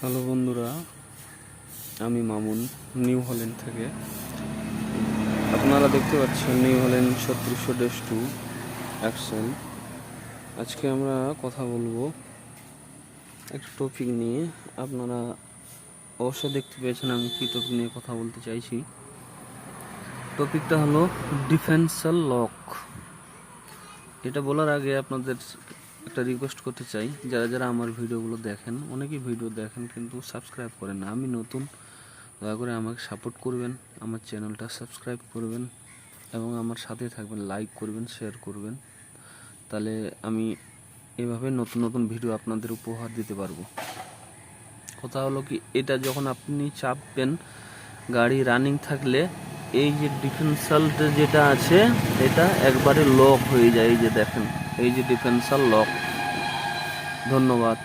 Hello বন্ধুরা, আমি Mamun new Holland থেকে। আপনারা দেখতে পাচ্ছেন নিউ হল্যান্ড 3700-2 অ্যাক্সেল। আজকে আমরা কথা বলবো একটা টপিক নিয়ে। আপনারা অবশ্যই দেখতে পেয়েছেন আমি কী টপিক নিয়ে কথা বলতে চাইছি। টপিকটা হলো ডিফেন্সাল লক। এটা বলার আগে আপনাদের একটা রিকোয়েস্ট করতে চাই, যারা যারা আমার ভিডিওগুলো দেখেন, অনেকেই ভিডিও দেখেন কিন্তু সাবস্ক্রাইব করেন না। আমি নতুন, দয়া করে আমাকে সাপোর্ট করবেন, আমার চ্যানেলটা সাবস্ক্রাইব করবেন এবং আমার সাথে থাকবেন, লাইক করবেন, শেয়ার করবেন। তাহলে আমি এভাবে নতুন নতুন ভিডিও আপনাদের উপহার দিতে পারবো। কথা হলো কি, এটা যখন আপনি চাপবেন, গাড়ি রানিং থাকলে এই যে ডিফেন্সাল যেটা আছে এটা একবারে লক হয়ে যায়। এই যে দেখেন, এই যে ডিফেন্সাল লক। ধন্যবাদ।